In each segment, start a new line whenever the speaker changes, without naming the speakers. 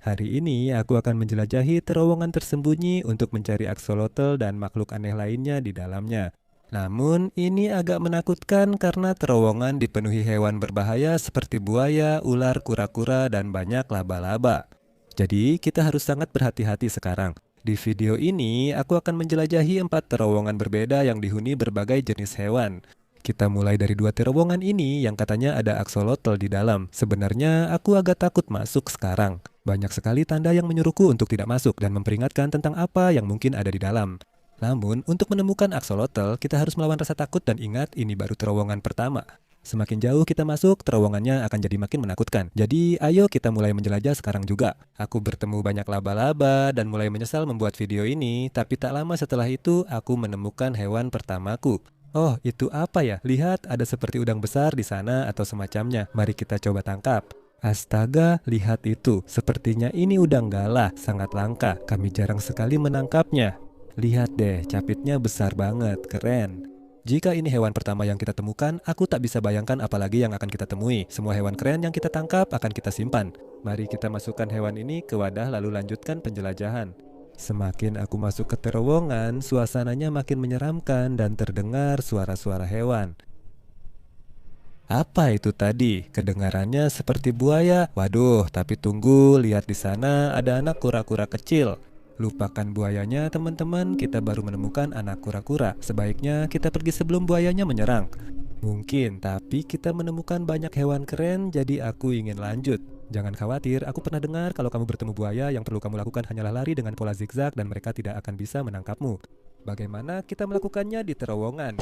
Hari ini aku akan menjelajahi terowongan tersembunyi untuk mencari aksolotl dan makhluk aneh lainnya di dalamnya. Namun, ini agak menakutkan karena terowongan dipenuhi hewan berbahaya seperti buaya, ular, kura-kura, dan banyak laba-laba. Jadi, kita harus sangat berhati-hati sekarang. Di video ini, aku akan menjelajahi 4 terowongan berbeda yang dihuni berbagai jenis hewan. Kita mulai dari 2 terowongan ini yang katanya ada aksolotl di dalam. Sebenarnya aku agak takut masuk sekarang. Banyak sekali tanda yang menyuruhku untuk tidak masuk dan memperingatkan tentang apa yang mungkin ada di dalam. Namun, untuk menemukan aksolotl, kita harus melawan rasa takut dan ingat ini baru terowongan pertama. Semakin jauh kita masuk, terowongannya akan jadi makin menakutkan. Jadi, ayo kita mulai menjelajah sekarang juga. Aku bertemu banyak laba-laba dan mulai menyesal membuat video ini, tapi tak lama setelah itu aku menemukan hewan pertamaku. Oh, itu apa ya? Lihat, ada seperti udang besar di sana atau semacamnya. Mari kita coba tangkap. Astaga, lihat itu. Sepertinya ini udang galah, sangat langka. Kami jarang sekali menangkapnya. Lihat deh, capitnya besar banget, keren. Jika ini hewan pertama yang kita temukan, aku tak bisa bayangkan apalagi yang akan kita temui. Semua hewan keren yang kita tangkap akan kita simpan. Mari kita masukkan hewan ini ke wadah lalu lanjutkan penjelajahan. Semakin aku masuk ke terowongan, suasananya makin menyeramkan dan terdengar suara-suara hewan. Apa itu tadi? Kedengarannya seperti buaya. Waduh, tapi tunggu, lihat di sana ada anak kura-kura kecil. Lupakan buayanya, teman-teman. Kita baru menemukan anak kura-kura. Sebaiknya kita pergi sebelum buayanya menyerang. Mungkin, tapi kita menemukan banyak hewan keren, jadi aku ingin lanjut. Jangan khawatir, aku pernah dengar kalau kamu bertemu buaya, yang perlu kamu lakukan hanyalah lari dengan pola zigzag dan mereka tidak akan bisa menangkapmu. Bagaimana kita melakukannya di terowongan?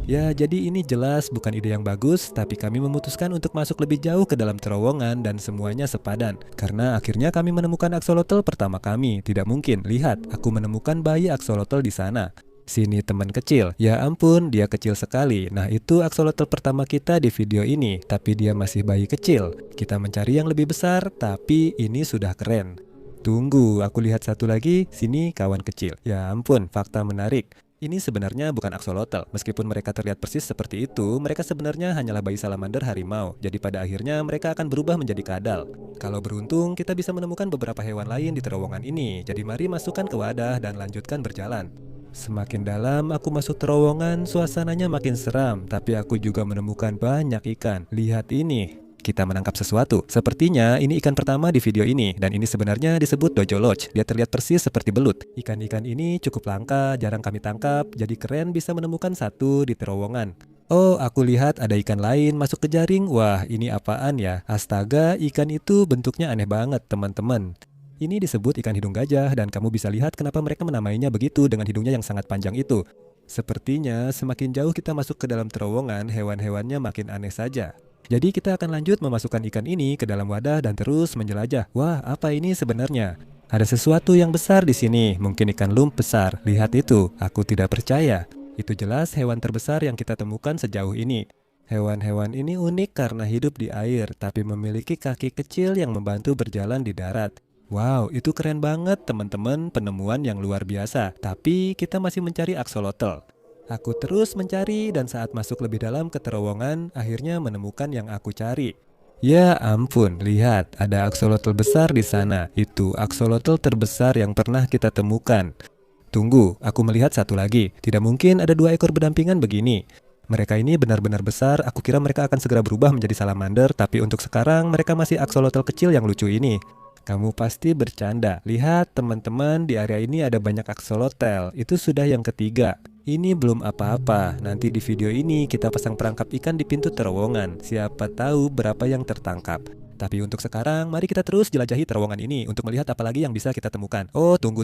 Ya, jadi ini jelas bukan ide yang bagus, tapi kami memutuskan untuk masuk lebih jauh ke dalam terowongan dan semuanya sepadan. Karena akhirnya kami menemukan aksolotl pertama kami. Tidak mungkin, lihat, aku menemukan bayi aksolotl di sana. Sini teman kecil, ya ampun dia kecil sekali. Nah itu aksolotl pertama kita di video ini, tapi dia masih bayi kecil. Kita mencari yang lebih besar, tapi ini sudah keren. Tunggu, aku lihat satu lagi, sini kawan kecil. Ya ampun, fakta menarik. Ini sebenarnya bukan aksolotl, meskipun mereka terlihat persis seperti itu, mereka sebenarnya hanyalah bayi salamander harimau. Jadi pada akhirnya mereka akan berubah menjadi kadal. Kalau beruntung, kita bisa menemukan beberapa hewan lain di terowongan ini. Jadi mari masukkan ke wadah dan lanjutkan berjalan. Semakin dalam aku masuk terowongan, suasananya makin seram, tapi aku juga menemukan banyak ikan. Lihat ini, kita menangkap sesuatu. Sepertinya ini ikan pertama di video ini, dan ini sebenarnya disebut dojoloch. Dia terlihat persis seperti belut. Ikan-ikan ini cukup langka, jarang kami tangkap, jadi keren bisa menemukan satu di terowongan. Oh, aku lihat ada ikan lain masuk ke jaring. Wah, ini apaan ya? Astaga, ikan itu bentuknya aneh banget, teman-teman. Ini disebut ikan hidung gajah dan kamu bisa lihat kenapa mereka menamainya begitu dengan hidungnya yang sangat panjang itu. Sepertinya semakin jauh kita masuk ke dalam terowongan, hewan-hewannya makin aneh saja. Jadi kita akan lanjut memasukkan ikan ini ke dalam wadah dan terus menjelajah. Wah, apa ini sebenarnya? Ada sesuatu yang besar di sini, mungkin ikan lump besar. Lihat itu, aku tidak percaya. Itu jelas hewan terbesar yang kita temukan sejauh ini. Hewan-hewan ini unik karena hidup di air, tapi memiliki kaki kecil yang membantu berjalan di darat. Wow, itu keren banget teman-teman, penemuan yang luar biasa. Tapi kita masih mencari aksolotl. Aku terus mencari dan saat masuk lebih dalam ke terowongan, akhirnya menemukan yang aku cari. Ya ampun, lihat, ada aksolotl besar di sana. Itu aksolotl terbesar yang pernah kita temukan. Tunggu, aku melihat satu lagi. Tidak mungkin ada 2 ekor berdampingan begini. Mereka ini benar-benar besar, aku kira mereka akan segera berubah menjadi salamander, tapi untuk sekarang mereka masih aksolotl kecil yang lucu ini. Kamu pasti bercanda. Lihat teman-teman, di area ini ada banyak aksolotl. Itu sudah yang ketiga. Ini belum apa-apa. Nanti di video ini kita pasang perangkap ikan di pintu terowongan. Siapa tahu berapa yang tertangkap. Tapi untuk sekarang, mari kita terus jelajahi terowongan ini untuk melihat apa lagi yang bisa kita temukan. Oh, tunggu.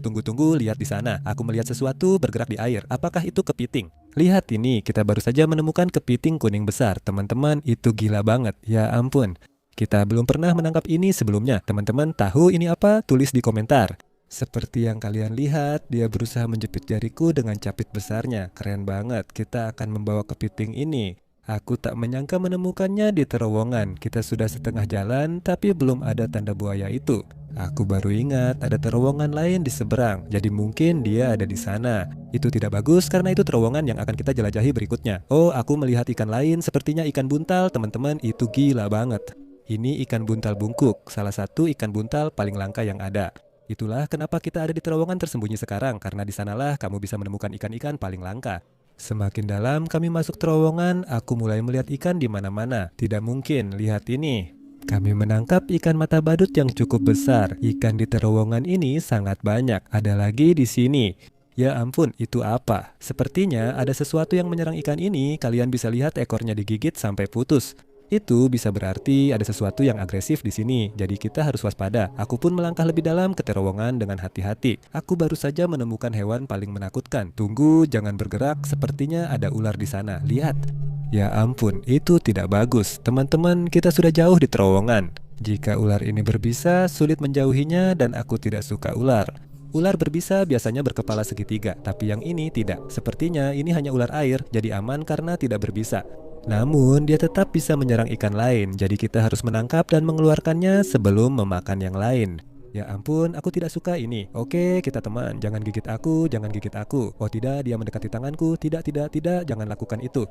Lihat di sana. Aku melihat sesuatu bergerak di air. Apakah itu kepiting? Lihat ini, kita baru saja menemukan kepiting kuning besar. Teman-teman, itu gila banget. Ya ampun. Kita belum pernah menangkap ini sebelumnya. Teman-teman tahu ini apa? Tulis di komentar. Seperti yang kalian lihat, dia berusaha menjepit jariku dengan capit besarnya. Keren banget, kita akan membawa kepiting ini. Aku tak menyangka menemukannya di terowongan. Kita sudah setengah jalan, tapi belum ada tanda buaya itu. Aku baru ingat ada terowongan lain di seberang, jadi mungkin dia ada di sana. Itu tidak bagus karena itu terowongan yang akan kita jelajahi berikutnya. Oh, aku melihat ikan lain, sepertinya ikan buntal, teman-teman, itu gila banget. Ini ikan buntal bungkuk, salah satu ikan buntal paling langka yang ada. Itulah kenapa kita ada di terowongan tersembunyi sekarang, karena di sanalah kamu bisa menemukan ikan-ikan paling langka. Semakin dalam kami masuk terowongan, aku mulai melihat ikan di mana-mana. Tidak mungkin, lihat ini. Kami menangkap ikan mata badut yang cukup besar. Ikan di terowongan ini sangat banyak. Ada lagi di sini. Ya ampun, itu apa? Sepertinya ada sesuatu yang menyerang ikan ini. Kalian bisa lihat ekornya digigit sampai putus. Itu bisa berarti ada sesuatu yang agresif di sini. Jadi kita harus waspada. Aku pun melangkah lebih dalam ke terowongan dengan hati-hati. Aku baru saja menemukan hewan paling menakutkan. Tunggu, jangan bergerak. Sepertinya ada ular di sana. Lihat. Ya ampun, itu tidak bagus. Teman-teman, kita sudah jauh di terowongan. Jika ular ini berbisa, sulit menjauhinya dan aku tidak suka ular. Ular berbisa biasanya berkepala segitiga, tapi yang ini tidak. Sepertinya ini hanya ular air, jadi aman karena tidak berbisa. Namun, dia tetap bisa menyerang ikan lain, jadi kita harus menangkap dan mengeluarkannya sebelum memakan yang lain. Ya ampun, aku tidak suka ini. Oke, kita teman. Jangan gigit aku, jangan gigit aku. Oh tidak, dia mendekati tanganku. Tidak, jangan lakukan itu.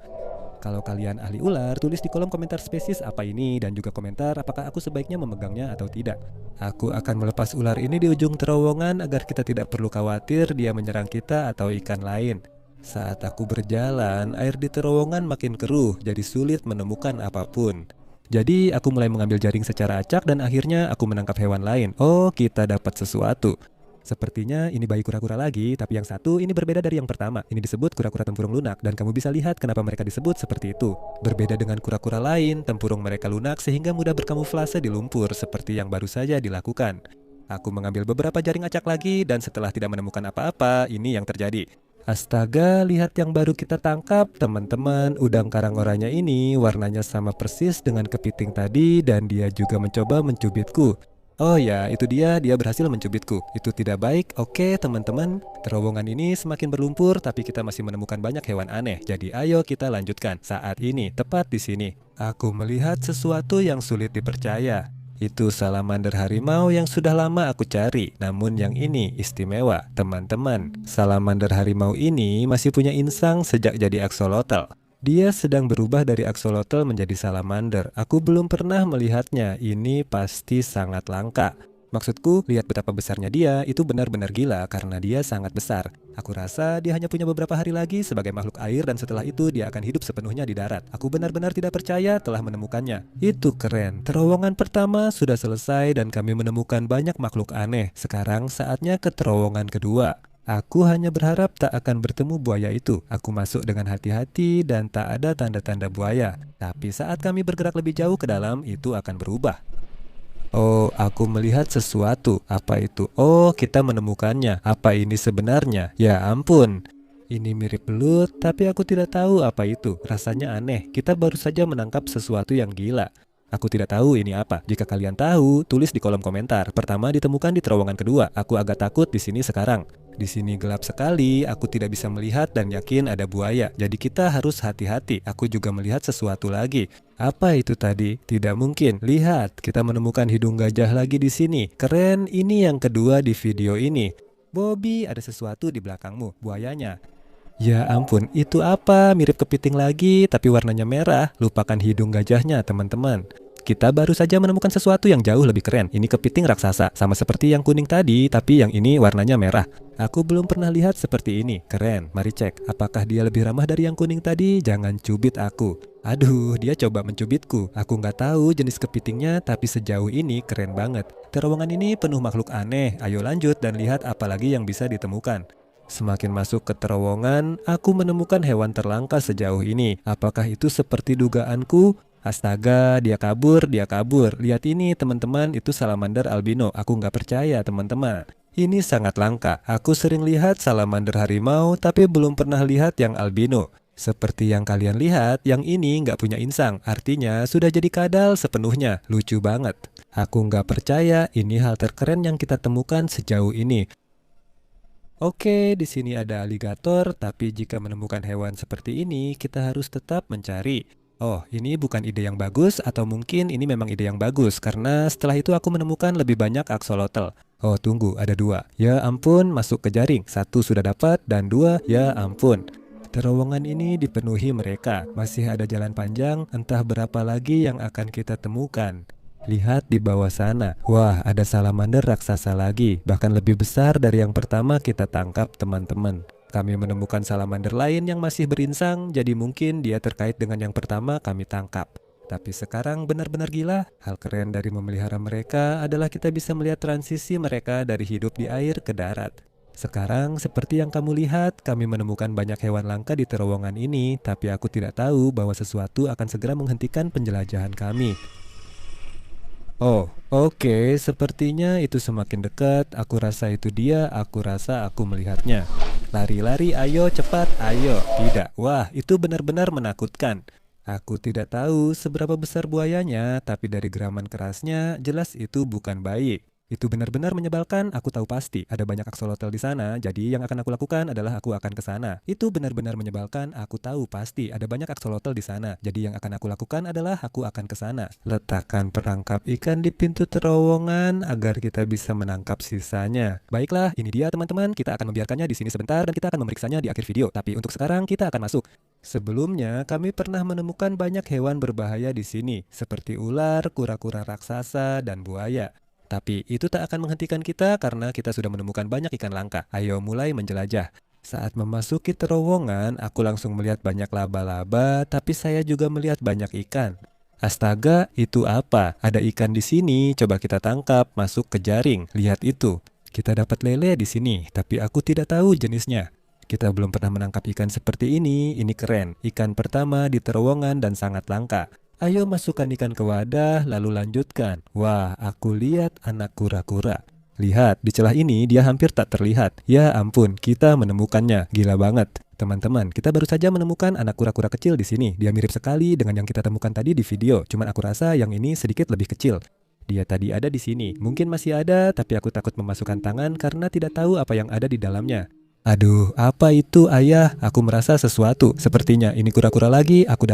Kalau kalian ahli ular, tulis di kolom komentar spesies apa ini dan juga komentar apakah aku sebaiknya memegangnya atau tidak. Aku akan melepas ular ini di ujung terowongan agar kita tidak perlu khawatir dia menyerang kita atau ikan lain. Saat aku berjalan, air di terowongan makin keruh, jadi sulit menemukan apapun. Jadi aku mulai mengambil jaring secara acak dan akhirnya aku menangkap hewan lain. Oh, kita dapat sesuatu. Sepertinya ini bayi kura-kura lagi, tapi yang satu ini berbeda dari yang pertama. Ini disebut kura-kura tempurung lunak dan kamu bisa lihat kenapa mereka disebut seperti itu. Berbeda dengan kura-kura lain, tempurung mereka lunak sehingga mudah berkamuflase di lumpur seperti yang baru saja dilakukan. Aku mengambil beberapa jaring acak lagi dan setelah tidak menemukan apa-apa, ini yang terjadi. Astaga, lihat yang baru kita tangkap, teman-teman. Udang karang oranye ini warnanya sama persis dengan kepiting tadi dan dia juga mencoba mencubitku. Oh ya, itu dia berhasil mencubitku. Itu tidak baik. Oke, teman-teman. Terowongan ini semakin berlumpur, tapi kita masih menemukan banyak hewan aneh. Jadi ayo kita lanjutkan. Saat ini, tepat di sini, aku melihat sesuatu yang sulit dipercaya. Itu salamander harimau yang sudah lama aku cari. Namun yang ini istimewa, teman-teman. Salamander harimau ini masih punya insang sejak jadi axolotl. Dia sedang berubah dari axolotl menjadi salamander. Aku belum pernah melihatnya. Ini pasti sangat langka. Maksudku, lihat betapa besarnya dia, itu benar-benar gila karena dia sangat besar. Aku rasa dia hanya punya beberapa hari lagi sebagai makhluk air dan setelah itu dia akan hidup sepenuhnya di darat. Aku benar-benar tidak percaya telah menemukannya. Itu keren. Terowongan pertama sudah selesai dan kami menemukan banyak makhluk aneh. Sekarang saatnya ke terowongan kedua. Aku hanya berharap tak akan bertemu buaya itu. Aku masuk dengan hati-hati dan tak ada tanda-tanda buaya. Tapi saat kami bergerak lebih jauh ke dalam, itu akan berubah. Oh, aku melihat sesuatu. Apa itu? Oh, kita menemukannya. Apa ini sebenarnya? Ya ampun. Ini mirip belut, tapi aku tidak tahu apa itu. Rasanya aneh. Kita baru saja menangkap sesuatu yang gila. Aku tidak tahu ini apa. Jika kalian tahu, tulis di kolom komentar. Pertama ditemukan di terowongan kedua. Aku agak takut di sini sekarang. Di sini gelap sekali, aku tidak bisa melihat dan yakin ada buaya. Jadi kita harus hati-hati. Aku juga melihat sesuatu lagi. Apa itu tadi? Tidak mungkin. Lihat, kita menemukan hidung gajah lagi di sini. Keren, ini yang kedua di video ini. Bobby, ada sesuatu di belakangmu, buayanya. Ya ampun, itu apa? Mirip kepiting lagi, tapi warnanya merah. Lupakan hidung gajahnya, teman-teman. Kita baru saja menemukan sesuatu yang jauh lebih keren. Ini kepiting raksasa, sama seperti yang kuning tadi, tapi yang ini warnanya merah. Aku belum pernah lihat seperti ini. Keren, mari cek. Apakah dia lebih ramah dari yang kuning tadi? Jangan cubit aku. Aduh, dia coba mencubitku. Aku nggak tahu jenis kepitingnya, tapi sejauh ini keren banget. Terowongan ini penuh makhluk aneh. Ayo lanjut dan lihat apa lagi yang bisa ditemukan. Semakin masuk ke terowongan, aku menemukan hewan terlangka sejauh ini. Apakah itu seperti dugaanku? Astaga, dia kabur. Lihat ini teman-teman, itu salamander albino. Aku nggak percaya teman-teman. Ini sangat langka. Aku sering lihat salamander harimau, tapi belum pernah lihat yang albino. Seperti yang kalian lihat, yang ini nggak punya insang. Artinya sudah jadi kadal sepenuhnya. Lucu banget. Aku nggak percaya, ini hal terkeren yang kita temukan sejauh ini. Oke, di sini ada aligator, tapi jika menemukan hewan seperti ini, kita harus tetap mencari. Oh, ini bukan ide yang bagus atau mungkin ini memang ide yang bagus karena setelah itu aku menemukan lebih banyak axolotl. Oh, tunggu, ada dua. Ya ampun, masuk ke jaring. Satu sudah dapat dan dua, ya ampun. Terowongan ini dipenuhi mereka. Masih ada jalan panjang, entah berapa lagi yang akan kita temukan. Lihat di bawah sana. Wah, ada salamander raksasa lagi, bahkan lebih besar dari yang pertama kita tangkap, teman-teman. Kami menemukan salamander lain yang masih berinsang, jadi mungkin dia terkait dengan yang pertama kami tangkap. Tapi sekarang benar-benar gila. Hal keren dari memelihara mereka adalah kita bisa melihat transisi mereka dari hidup di air ke darat. Sekarang, seperti yang kamu lihat, kami menemukan banyak hewan langka di terowongan ini, tapi aku tidak tahu bahwa sesuatu akan segera menghentikan penjelajahan kami. Oh, oke, sepertinya itu semakin dekat. Aku rasa itu dia, aku rasa aku melihatnya. Lari-lari, ayo cepat, ayo. Tidak, wah, itu benar-benar menakutkan. Aku tidak tahu seberapa besar buayanya, tapi dari geraman kerasnya, jelas itu bukan bayi. Itu benar-benar menyebalkan, aku tahu pasti. Ada banyak aksolotl di sana, jadi yang akan aku lakukan adalah aku akan ke sana. Itu benar-benar menyebalkan, aku tahu pasti. Ada banyak aksolotl di sana, jadi yang akan aku lakukan adalah aku akan ke sana. Letakkan perangkap ikan di pintu terowongan agar kita bisa menangkap sisanya. Baiklah, ini dia teman-teman, kita akan membiarkannya di sini sebentar dan kita akan memeriksanya di akhir video. Tapi untuk sekarang kita akan masuk. Sebelumnya, kami pernah menemukan banyak hewan berbahaya di sini, seperti ular, kura-kura raksasa, dan buaya. Tapi itu tak akan menghentikan kita karena kita sudah menemukan banyak ikan langka. Ayo mulai menjelajah. Saat memasuki terowongan, aku langsung melihat banyak laba-laba, tapi saya juga melihat banyak ikan. Astaga, itu apa? Ada ikan di sini, coba kita tangkap, masuk ke jaring. Lihat itu. Kita dapat lele di sini, tapi aku tidak tahu jenisnya. Kita belum pernah menangkap ikan seperti ini keren. Ikan pertama di terowongan dan sangat langka. Ayo masukkan ikan ke wadah, lalu lanjutkan. Wah, aku lihat anak kura-kura. Lihat, di celah ini dia hampir tak terlihat. Ya ampun, kita menemukannya. Gila banget. Teman-teman, kita baru saja menemukan anak kura-kura kecil di sini. Dia mirip sekali dengan yang kita temukan tadi di video. Cuman aku rasa yang ini sedikit lebih kecil. Dia tadi ada di sini. Mungkin masih ada, tapi aku takut memasukkan tangan karena tidak tahu apa yang ada di dalamnya. Aduh, apa itu ayah? Aku merasa sesuatu. Sepertinya ini kura-kura lagi, aku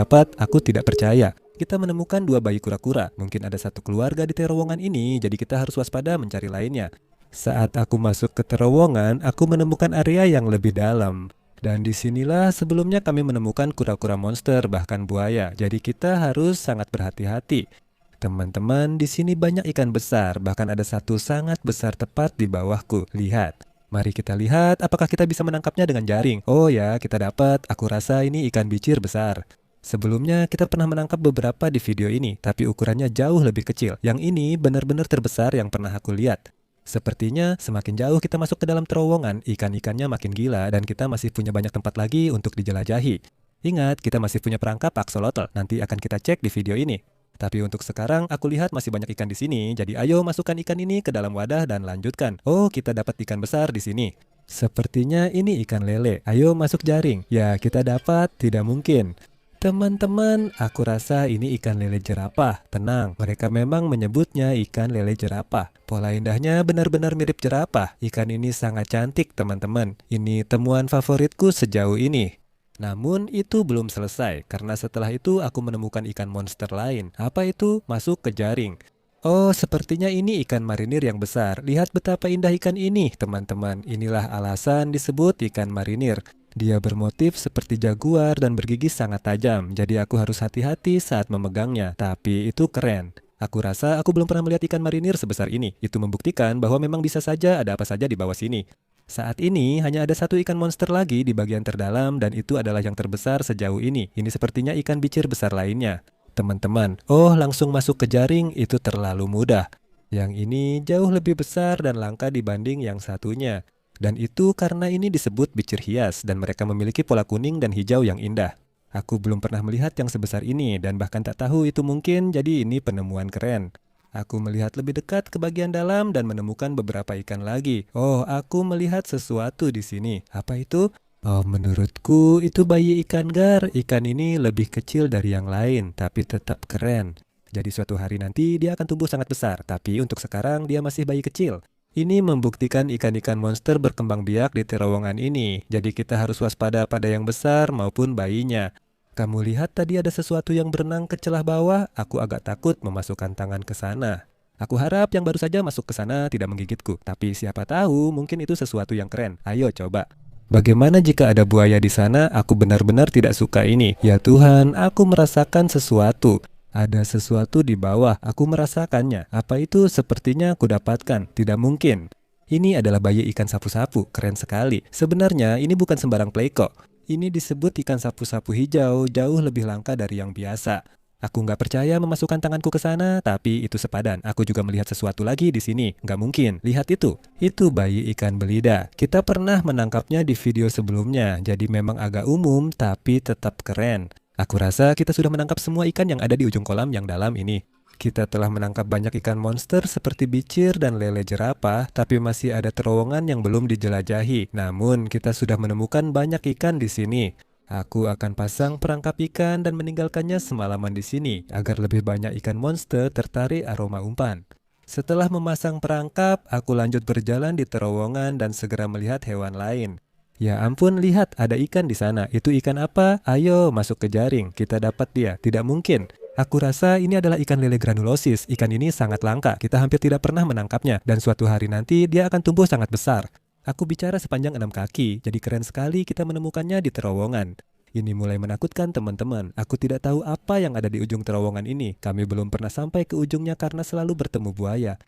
tidak percaya. Kita menemukan 2 bayi kura-kura. Mungkin ada satu keluarga di terowongan ini, jadi kita harus waspada mencari lainnya. Saat aku masuk ke terowongan, aku menemukan area yang lebih dalam. Dan disinilah sebelumnya kami menemukan kura-kura monster, bahkan buaya. Jadi kita harus sangat berhati-hati. Teman-teman, di sini banyak ikan besar, bahkan ada satu sangat besar tepat di bawahku. Lihat. Mari kita lihat apakah kita bisa menangkapnya dengan jaring. Oh ya, kita dapat. Aku rasa ini ikan bicir besar. Sebelumnya kita pernah menangkap beberapa di video ini, tapi ukurannya jauh lebih kecil. Yang ini benar-benar terbesar yang pernah aku lihat. Sepertinya semakin jauh kita masuk ke dalam terowongan, ikan-ikannya makin gila dan kita masih punya banyak tempat lagi untuk dijelajahi. Ingat, kita masih punya perangkap axolotl. Nanti akan kita cek di video ini. Tapi untuk sekarang aku lihat masih banyak ikan di sini, jadi ayo masukkan ikan ini ke dalam wadah dan lanjutkan. Oh, kita dapat ikan besar di sini. Sepertinya ini ikan lele. Ayo masuk jaring. Ya, kita dapat, tidak mungkin. Teman-teman, aku rasa ini ikan lele jerapah. Tenang, mereka memang menyebutnya ikan lele jerapah. Pola indahnya benar-benar mirip jerapah. Ikan ini sangat cantik, teman-teman. Ini temuan favoritku sejauh ini. Namun itu belum selesai, karena setelah itu aku menemukan ikan monster lain. Apa itu? Masuk ke jaring. Oh, sepertinya ini ikan marinir yang besar. Lihat betapa indah ikan ini, teman-teman. Inilah alasan disebut ikan marinir. Dia bermotif seperti jaguar dan bergigi sangat tajam, jadi aku harus hati-hati saat memegangnya. Tapi itu keren. Aku rasa aku belum pernah melihat ikan marinir sebesar ini. Itu membuktikan bahwa memang bisa saja ada apa saja di bawah sini. Saat ini hanya ada satu ikan monster lagi di bagian terdalam dan itu adalah yang terbesar sejauh ini. Ini sepertinya ikan bicir besar lainnya. Teman-teman, oh langsung masuk ke jaring itu terlalu mudah. Yang ini jauh lebih besar dan langka dibanding yang satunya. Dan itu karena ini disebut bicir hias dan mereka memiliki pola kuning dan hijau yang indah. Aku belum pernah melihat yang sebesar ini dan bahkan tak tahu itu mungkin, jadi ini penemuan keren. Aku melihat lebih dekat ke bagian dalam dan menemukan beberapa ikan lagi. Oh, aku melihat sesuatu di sini. Apa itu? Oh, menurutku itu bayi ikan gar. Ikan ini lebih kecil dari yang lain, tapi tetap keren. Jadi suatu hari nanti dia akan tumbuh sangat besar, tapi untuk sekarang dia masih bayi kecil. Ini membuktikan ikan-ikan monster berkembang biak di terowongan ini. Jadi kita harus waspada pada yang besar maupun bayinya. Kamu lihat tadi ada sesuatu yang berenang ke celah bawah? Aku agak takut memasukkan tangan ke sana. Aku harap yang baru saja masuk ke sana tidak menggigitku. Tapi siapa tahu mungkin itu sesuatu yang keren. Ayo coba. Bagaimana jika ada buaya di sana? Aku benar-benar tidak suka ini. Ya Tuhan, aku merasakan sesuatu. Ada sesuatu di bawah, aku merasakannya. Apa itu? Sepertinya aku dapatkan. Tidak mungkin. Ini adalah bayi ikan sapu-sapu, keren sekali. Sebenarnya ini bukan sembarang play kok. Ini disebut ikan sapu-sapu hijau, jauh lebih langka dari yang biasa. Aku nggak percaya memasukkan tanganku ke sana, tapi itu sepadan. Aku juga melihat sesuatu lagi di sini. Nggak mungkin. Lihat itu. Itu bayi ikan belida. Kita pernah menangkapnya di video sebelumnya, jadi memang agak umum, tapi tetap keren. Aku rasa kita sudah menangkap semua ikan yang ada di ujung kolam yang dalam ini. Kita telah menangkap banyak ikan monster seperti bicir dan lele jerapah, tapi masih ada terowongan yang belum dijelajahi. Namun, kita sudah menemukan banyak ikan di sini. Aku akan pasang perangkap ikan dan meninggalkannya semalaman di sini agar lebih banyak ikan monster tertarik aroma umpan. Setelah memasang perangkap, aku lanjut berjalan di terowongan dan segera melihat hewan lain. Ya ampun, lihat ada ikan di sana. Itu ikan apa? Ayo masuk ke jaring, kita dapat dia. Tidak mungkin. Aku rasa ini adalah ikan lele granulosis. Ikan ini sangat langka. Kita hampir tidak pernah menangkapnya dan suatu hari nanti dia akan tumbuh sangat besar. Aku bicara sepanjang 6 kaki, jadi keren sekali kita menemukannya di terowongan. Ini mulai menakutkan teman-teman. Aku tidak tahu apa yang ada di ujung terowongan ini. Kami belum pernah sampai ke ujungnya karena selalu bertemu buaya.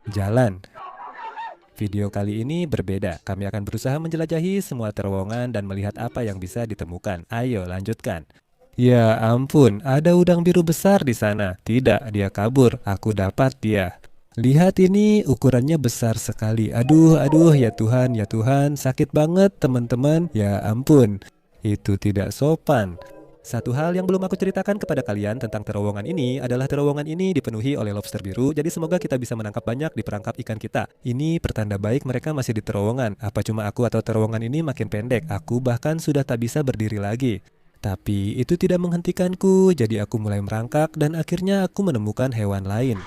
Jalan. Video kali ini berbeda. Kami akan berusaha menjelajahi semua terowongan dan melihat apa yang bisa ditemukan. Ayo lanjutkan. Ya ampun, ada udang biru besar di sana. Tidak, dia kabur. Aku dapat dia. Lihat ini, ukurannya besar sekali. Aduh, ya Tuhan, sakit banget teman-teman. Ya ampun, itu tidak sopan. Satu hal yang belum aku ceritakan kepada kalian tentang terowongan ini adalah terowongan ini dipenuhi oleh lobster biru, jadi semoga kita bisa menangkap banyak di perangkap ikan kita. Ini pertanda baik mereka masih di terowongan. Apa cuma aku atau terowongan ini makin pendek? Aku bahkan sudah tak bisa berdiri lagi. Tapi itu tidak menghentikanku, jadi aku mulai merangkak dan akhirnya aku menemukan hewan lain.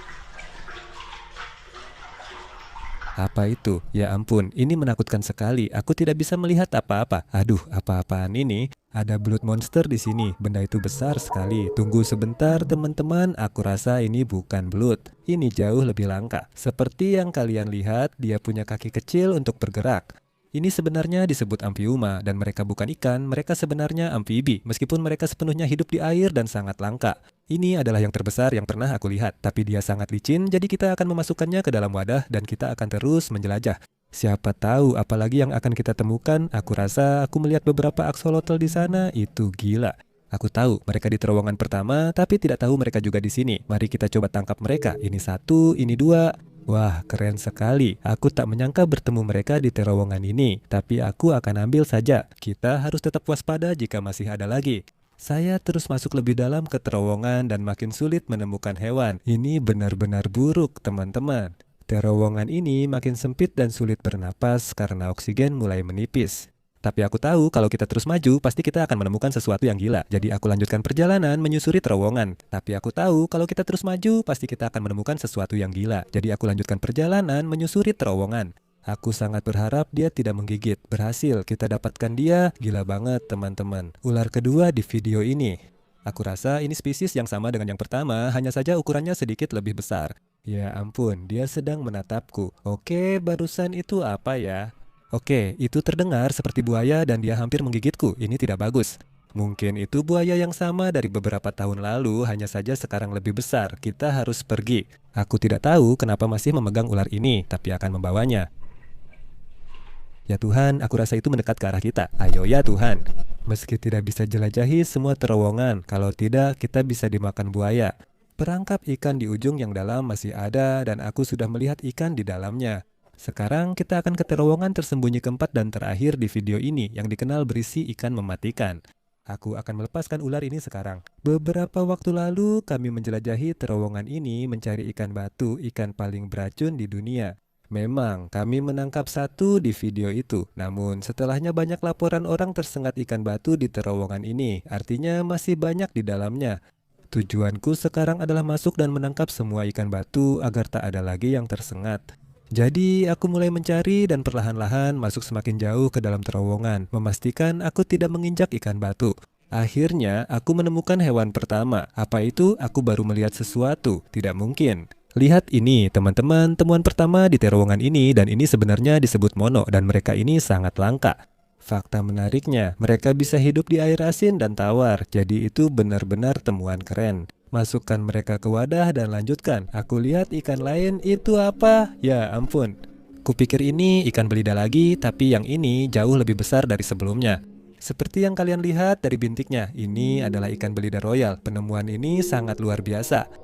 Apa itu? Ya ampun, ini menakutkan sekali. Aku tidak bisa melihat apa-apa. Aduh, apa-apaan ini? Ada blood monster di sini. Benda itu besar sekali. Tunggu sebentar, teman-teman. Aku rasa ini bukan blood. Ini jauh lebih langka. Seperti yang kalian lihat, dia punya kaki kecil untuk bergerak. Ini sebenarnya disebut amfiuma dan mereka bukan ikan, mereka sebenarnya amfibi. Meskipun mereka sepenuhnya hidup di air dan sangat langka. Ini adalah yang terbesar yang pernah aku lihat, tapi dia sangat licin, jadi kita akan memasukkannya ke dalam wadah dan kita akan terus menjelajah. Siapa tahu apalagi yang akan kita temukan. Aku rasa aku melihat beberapa axolotl di sana. Itu gila. Aku tahu mereka di terowongan pertama, tapi tidak tahu mereka juga di sini. Mari kita coba tangkap mereka. Ini satu, ini dua. Wah, keren sekali. Aku tak menyangka bertemu mereka di terowongan ini, tapi aku akan ambil saja. Kita harus tetap waspada jika masih ada lagi. Saya terus masuk lebih dalam ke terowongan dan makin sulit menemukan hewan. Ini benar-benar buruk, teman-teman. Terowongan ini makin sempit dan sulit bernapas karena oksigen mulai menipis. Tapi aku tahu kalau kita terus maju, pasti kita akan menemukan sesuatu yang gila. Jadi aku lanjutkan perjalanan menyusuri terowongan. Tapi aku tahu kalau kita terus maju, pasti kita akan menemukan sesuatu yang gila. Jadi aku lanjutkan perjalanan menyusuri terowongan. Aku sangat berharap dia tidak menggigit. Berhasil, kita dapatkan dia. Gila banget teman-teman. Ular kedua di video ini. Aku rasa ini spesies yang sama dengan yang pertama, hanya saja ukurannya sedikit lebih besar. Ya ampun, dia sedang menatapku. Oke, barusan itu apa ya? Oke, itu terdengar seperti buaya dan dia hampir menggigitku. Ini tidak bagus. Mungkin itu buaya yang sama dari beberapa tahun lalu, hanya saja sekarang lebih besar. Kita harus pergi. Aku tidak tahu kenapa masih memegang ular ini, tapi akan membawanya. Ya Tuhan, aku rasa itu mendekat ke arah kita. Ayo ya Tuhan. Meski tidak bisa jelajahi semua terowongan, kalau tidak kita bisa dimakan buaya. Perangkap ikan di ujung yang dalam masih ada dan aku sudah melihat ikan di dalamnya. Sekarang kita akan ke terowongan tersembunyi keempat dan terakhir di video ini yang dikenal berisi ikan mematikan. Aku akan melepaskan ular ini sekarang. Beberapa waktu lalu kami menjelajahi terowongan ini mencari ikan batu, ikan paling beracun di dunia. Memang kami menangkap satu di video itu. Namun setelahnya banyak laporan orang tersengat ikan batu di terowongan ini. Artinya masih banyak di dalamnya. Tujuanku sekarang adalah masuk dan menangkap semua ikan batu agar tak ada lagi yang tersengat. Jadi aku mulai mencari dan perlahan-lahan masuk semakin jauh ke dalam terowongan, memastikan aku tidak menginjak ikan batu. Akhirnya aku menemukan hewan pertama. Apa itu? Aku baru melihat sesuatu. Tidak mungkin. Lihat ini teman-teman, temuan pertama di terowongan ini dan ini sebenarnya disebut mono dan mereka ini sangat langka. Fakta menariknya, mereka bisa hidup di air asin dan tawar, jadi itu benar-benar temuan keren. Masukkan mereka ke wadah dan lanjutkan. Aku lihat ikan lain, itu apa? Ya ampun. Kupikir ini ikan belida lagi, tapi yang ini jauh lebih besar dari sebelumnya. Seperti yang kalian lihat dari bintiknya, ini adalah ikan belida royal. Penemuan ini sangat luar biasa.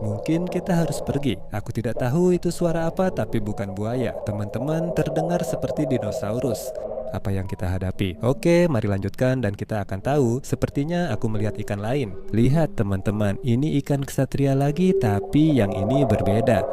Mungkin kita harus pergi. Aku tidak tahu itu suara apa, tapi bukan buaya. Teman-teman, terdengar seperti dinosaurus. Apa yang kita hadapi? Oke, mari lanjutkan dan kita akan tahu. Sepertinya aku melihat ikan lain. Lihat teman-teman, ini ikan ksatria lagi, tapi yang ini berbeda.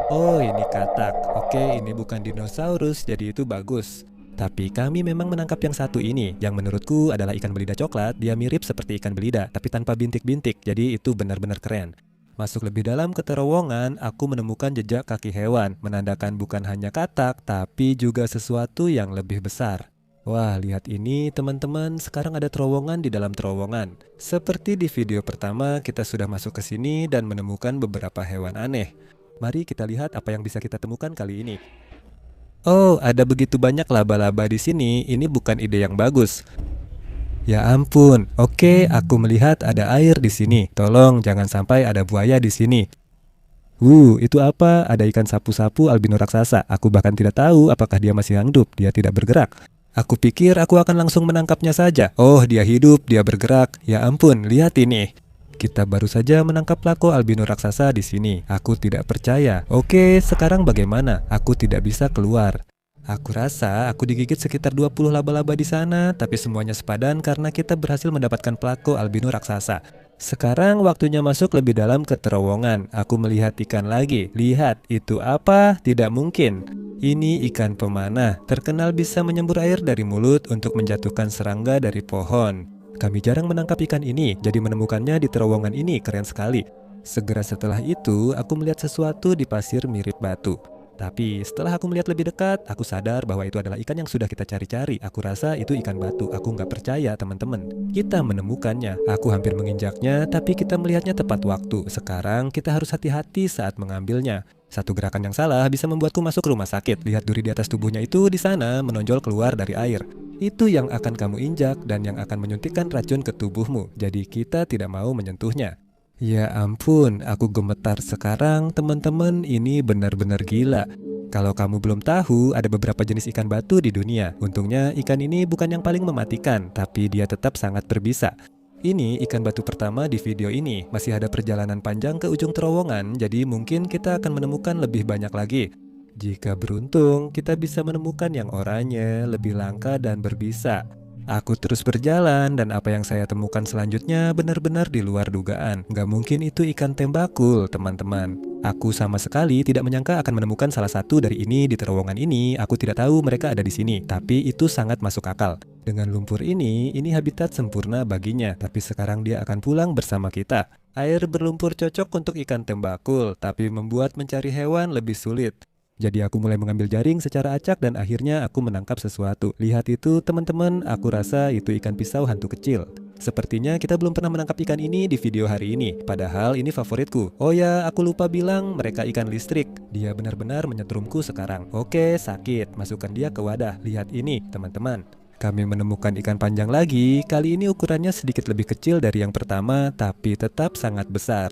Oh, ini katak. Oke, ini bukan dinosaurus, jadi itu bagus. Tapi kami memang menangkap yang satu ini, yang menurutku adalah ikan belida coklat. Dia mirip seperti ikan belida, tapi tanpa bintik-bintik, jadi itu benar-benar keren. Masuk lebih dalam ke terowongan, aku menemukan jejak kaki hewan, menandakan bukan hanya katak, tapi juga sesuatu yang lebih besar. Wah, lihat ini teman-teman, sekarang ada terowongan di dalam terowongan. Seperti di video pertama, kita sudah masuk ke sini dan menemukan beberapa hewan aneh. Mari kita lihat apa yang bisa kita temukan kali ini. Oh, ada begitu banyak laba-laba di sini. Ini bukan ide yang bagus. Ya ampun. Oke, aku melihat ada air di sini. Tolong jangan sampai ada buaya di sini. Itu apa? Ada ikan sapu-sapu albino raksasa. Aku bahkan tidak tahu apakah dia masih hidup. Dia tidak bergerak. Aku pikir aku akan langsung menangkapnya saja. Oh, dia hidup, dia bergerak. Ya ampun, lihat ini. Kita baru saja menangkap lako albino raksasa di sini. Aku tidak percaya. Oke, sekarang bagaimana? Aku tidak bisa keluar. Aku rasa aku digigit sekitar 20 laba-laba di sana, tapi semuanya sepadan karena kita berhasil mendapatkan pelako albino raksasa. Sekarang waktunya masuk lebih dalam ke terowongan. Aku melihat ikan lagi. Lihat, itu apa? Tidak mungkin. Ini ikan pemanah, terkenal bisa menyembur air dari mulut untuk menjatuhkan serangga dari pohon. Kami jarang menangkap ikan ini, jadi menemukannya di terowongan ini keren sekali. Segera setelah itu, aku melihat sesuatu di pasir mirip batu. Tapi setelah aku melihat lebih dekat, aku sadar bahwa itu adalah ikan yang sudah kita cari-cari. Aku rasa itu ikan batu. Aku nggak percaya teman-teman. Kita menemukannya. Aku hampir menginjaknya, tapi kita melihatnya tepat waktu. Sekarang kita harus hati-hati saat mengambilnya. Satu gerakan yang salah bisa membuatku masuk rumah sakit. Lihat duri di atas tubuhnya itu di sana menonjol keluar dari air. Itu yang akan kamu injak dan yang akan menyuntikkan racun ke tubuhmu. Jadi kita tidak mau menyentuhnya. Ya ampun, aku gemetar sekarang teman-teman, ini benar-benar gila. Kalau kamu belum tahu, ada beberapa jenis ikan batu di dunia. Untungnya ikan ini bukan yang paling mematikan, tapi dia tetap sangat berbisa. Ini ikan batu pertama di video ini. Masih ada perjalanan panjang ke ujung terowongan, jadi mungkin kita akan menemukan lebih banyak lagi. Jika beruntung, kita bisa menemukan yang oranye, lebih langka dan berbisa. Aku terus berjalan dan apa yang saya temukan selanjutnya benar-benar di luar dugaan. Nggak mungkin itu ikan tembakul, teman-teman. Aku sama sekali tidak menyangka akan menemukan salah satu dari ini di terowongan ini. Aku tidak tahu mereka ada di sini, tapi itu sangat masuk akal. Dengan lumpur ini habitat sempurna baginya, tapi sekarang dia akan pulang bersama kita. Air berlumpur cocok untuk ikan tembakul, tapi membuat mencari hewan lebih sulit. Jadi aku mulai mengambil jaring secara acak dan akhirnya aku menangkap sesuatu. Lihat itu teman-teman, aku rasa itu ikan pisau hantu kecil. Sepertinya kita belum pernah menangkap ikan ini di video hari ini. Padahal ini favoritku. Oh ya, aku lupa bilang mereka ikan listrik. Dia benar-benar menyetrumku sekarang. Oke, sakit. Masukkan dia ke wadah. Lihat ini teman-teman. Kami menemukan ikan panjang lagi. Kali ini ukurannya sedikit lebih kecil dari yang pertama, tapi tetap sangat besar.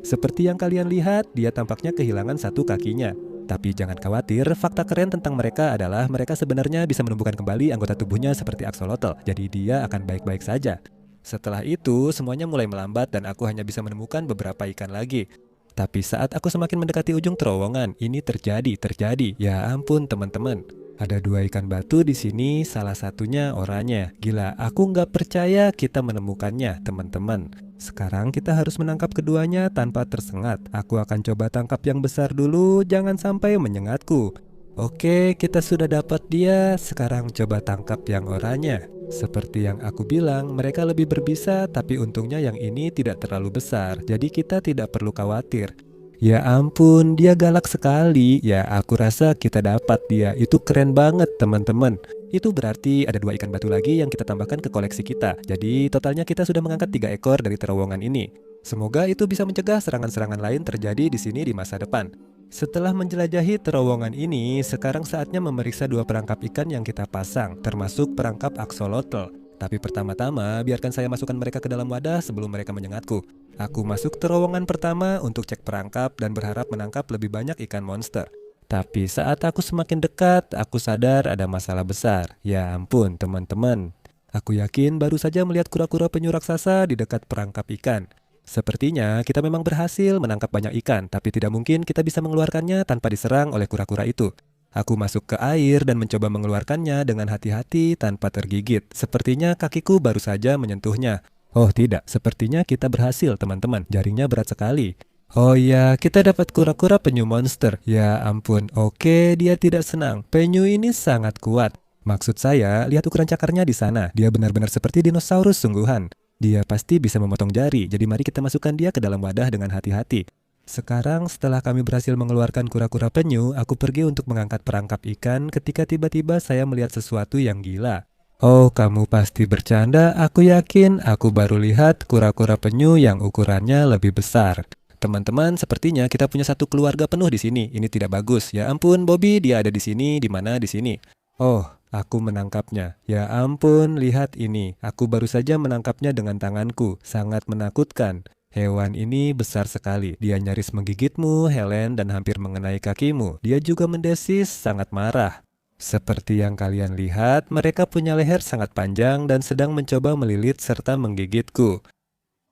Seperti yang kalian lihat, dia tampaknya kehilangan satu kakinya. Tapi jangan khawatir, fakta keren tentang mereka adalah mereka sebenarnya bisa menumbuhkan kembali anggota tubuhnya seperti axolotl. Jadi dia akan baik-baik saja. Setelah itu, semuanya mulai melambat dan aku hanya bisa menemukan beberapa ikan lagi. Tapi saat aku semakin mendekati ujung terowongan, ini terjadi. Ya ampun teman-teman. Ada 2 ikan batu di sini, salah satunya oranye. Gila, aku nggak percaya kita menemukannya, teman-teman. Sekarang kita harus menangkap keduanya tanpa tersengat. Aku akan coba tangkap yang besar dulu, jangan sampai menyengatku. Oke, kita sudah dapat dia. Sekarang coba tangkap yang oranye. Seperti yang aku bilang, mereka lebih berbisa, tapi untungnya yang ini tidak terlalu besar. Jadi kita tidak perlu khawatir. Ya ampun, dia galak sekali. Ya, aku rasa kita dapat dia. Itu keren banget, teman-teman. Itu berarti ada 2 ikan batu lagi yang kita tambahkan ke koleksi kita. Jadi totalnya kita sudah mengangkat 3 ekor dari terowongan ini. Semoga itu bisa mencegah serangan-serangan lain terjadi di sini di masa depan. Setelah menjelajahi terowongan ini, sekarang saatnya memeriksa 2 perangkap ikan yang kita pasang, termasuk perangkap axolotl. Tapi pertama-tama, biarkan saya masukkan mereka ke dalam wadah sebelum mereka menyengatku. Aku masuk terowongan pertama untuk cek perangkap dan berharap menangkap lebih banyak ikan monster. Tapi saat aku semakin dekat, aku sadar ada masalah besar. Ya ampun, teman-teman. Aku yakin baru saja melihat kura-kura penyu raksasa di dekat perangkap ikan. Sepertinya kita memang berhasil menangkap banyak ikan, tapi tidak mungkin kita bisa mengeluarkannya tanpa diserang oleh kura-kura itu. Aku masuk ke air dan mencoba mengeluarkannya dengan hati-hati tanpa tergigit. Sepertinya kakiku baru saja menyentuhnya. Oh tidak, sepertinya kita berhasil teman-teman. Jaringnya berat sekali. Oh ya, kita dapat kura-kura penyu monster. Ya ampun, oke, dia tidak senang. Penyu ini sangat kuat. Maksud saya, lihat ukuran cakarnya di sana. Dia benar-benar seperti dinosaurus sungguhan. Dia pasti bisa memotong jari, jadi mari kita masukkan dia ke dalam wadah dengan hati-hati. Sekarang setelah kami berhasil mengeluarkan kura-kura penyu, aku pergi untuk mengangkat perangkap ikan ketika tiba-tiba saya melihat sesuatu yang gila. Oh, kamu pasti bercanda. Aku yakin aku baru lihat kura-kura penyu yang ukurannya lebih besar. Teman-teman, sepertinya kita punya satu keluarga penuh di sini. Ini tidak bagus. Ya ampun, Bobby, dia ada di sini, di mana di sini. Oh, aku menangkapnya. Ya ampun, lihat ini. Aku baru saja menangkapnya dengan tanganku. Sangat menakutkan. Hewan ini besar sekali. Dia nyaris menggigitmu, Helen, dan hampir mengenai kakimu. Dia juga mendesis, sangat marah. Seperti yang kalian lihat, mereka punya leher sangat panjang dan sedang mencoba melilit serta menggigitku.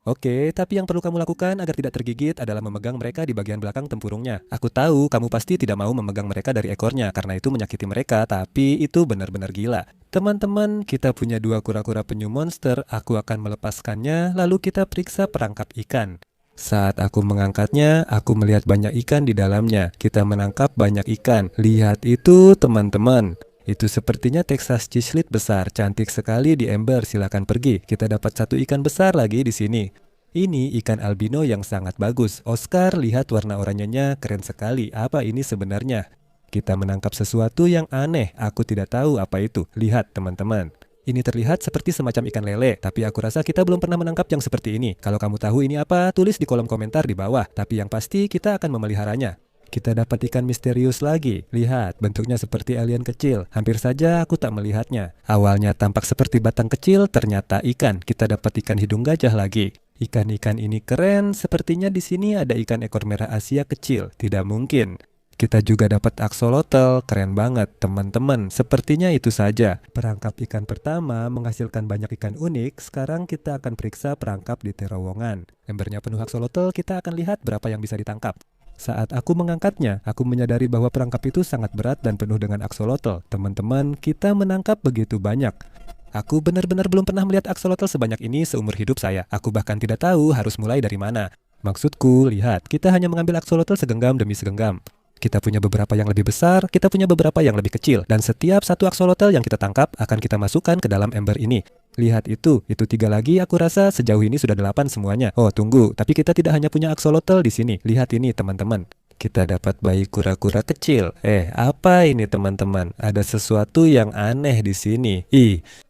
Oke, tapi yang perlu kamu lakukan agar tidak tergigit adalah memegang mereka di bagian belakang tempurungnya. Aku tahu kamu pasti tidak mau memegang mereka dari ekornya karena itu menyakiti mereka, tapi itu benar-benar gila. Teman-teman, kita punya 2 kura-kura penyu monster. Aku akan melepaskannya, lalu kita periksa perangkap ikan. Saat aku mengangkatnya, aku melihat banyak ikan di dalamnya. Kita menangkap banyak ikan. Lihat itu, teman-teman. Itu sepertinya Texas chislet besar, cantik sekali di ember. Silakan pergi. Kita dapat 1 ikan besar lagi di sini. Ini ikan albino yang sangat bagus. Oscar, lihat warna oranyenya, keren sekali. Apa ini sebenarnya? Kita menangkap sesuatu yang aneh. Aku tidak tahu apa itu. Lihat, teman-teman. Ini terlihat seperti semacam ikan lele, tapi aku rasa kita belum pernah menangkap yang seperti ini. Kalau kamu tahu ini apa, tulis di kolom komentar di bawah. Tapi yang pasti kita akan memeliharanya. Kita dapat ikan misterius lagi. Lihat, bentuknya seperti alien kecil. Hampir saja aku tak melihatnya. Awalnya tampak seperti batang kecil, ternyata ikan. Kita dapat ikan hidung gajah lagi. Ikan-ikan ini keren. Sepertinya di sini ada ikan ekor merah Asia kecil. Tidak mungkin. Kita juga dapat axolotl, keren banget teman-teman. Sepertinya itu saja. Perangkap ikan pertama menghasilkan banyak ikan unik. Sekarang kita akan periksa perangkap di terowongan. Embernya penuh axolotl, kita akan lihat berapa yang bisa ditangkap. Saat aku mengangkatnya, aku menyadari bahwa perangkap itu sangat berat dan penuh dengan axolotl. Teman-teman, kita menangkap begitu banyak. Aku benar-benar belum pernah melihat axolotl sebanyak ini seumur hidup saya. Aku bahkan tidak tahu harus mulai dari mana. Maksudku, lihat, kita hanya mengambil axolotl segenggam demi segenggam. Kita punya beberapa yang lebih besar, kita punya beberapa yang lebih kecil, dan setiap satu axolotl yang kita tangkap akan kita masukkan ke dalam ember ini. Lihat itu 3 lagi. Aku rasa sejauh ini sudah 8 semuanya. Oh tunggu, tapi kita tidak hanya punya axolotl di sini. Lihat ini teman-teman. Kita dapat bayi kura-kura kecil. Apa ini teman-teman? Ada sesuatu yang aneh di sini.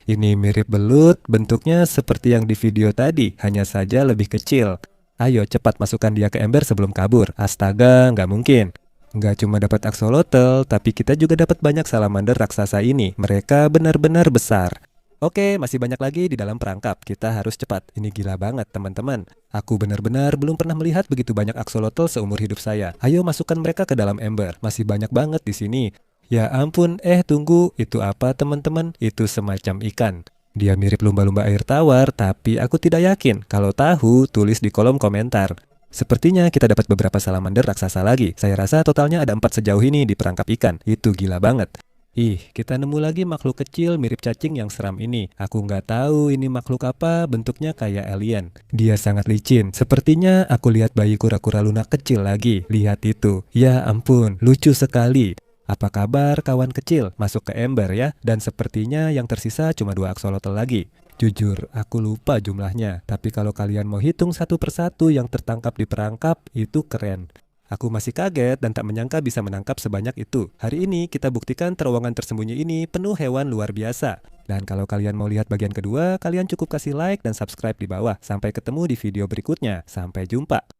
Ini mirip belut, bentuknya seperti yang di video tadi, hanya saja lebih kecil. Ayo cepat masukkan dia ke ember sebelum kabur. Astaga, nggak mungkin. Nggak cuma dapat axolotl, tapi kita juga dapat banyak salamander raksasa ini. Mereka benar-benar besar. Oke, masih banyak lagi di dalam perangkap. Kita harus cepat. Ini gila banget, teman-teman. Aku benar-benar belum pernah melihat begitu banyak axolotl seumur hidup saya. Ayo masukkan mereka ke dalam ember. Masih banyak banget di sini. Ya ampun, tunggu. Itu apa, teman-teman? Itu semacam ikan. Dia mirip lumba-lumba air tawar, tapi aku tidak yakin. Kalau tahu, tulis di kolom komentar. Sepertinya kita dapat beberapa salamander raksasa lagi. Saya rasa totalnya ada 4 sejauh ini di perangkap ikan. Itu gila banget. Kita nemu lagi makhluk kecil mirip cacing yang seram ini. Aku nggak tahu ini makhluk apa, bentuknya kayak alien. Dia sangat licin. Sepertinya aku lihat bayi kura-kura lunak kecil lagi. Lihat itu. Ya ampun, lucu sekali. Apa kabar kawan kecil? Masuk ke ember ya. Dan sepertinya yang tersisa cuma 2 axolotl lagi. Jujur, aku lupa jumlahnya. Tapi kalau kalian mau hitung satu persatu yang tertangkap di perangkap, itu keren. Aku masih kaget dan tak menyangka bisa menangkap sebanyak itu. Hari ini kita buktikan terowongan tersembunyi ini penuh hewan luar biasa. Dan kalau kalian mau lihat bagian kedua, kalian cukup kasih like dan subscribe di bawah. Sampai ketemu di video berikutnya. Sampai jumpa.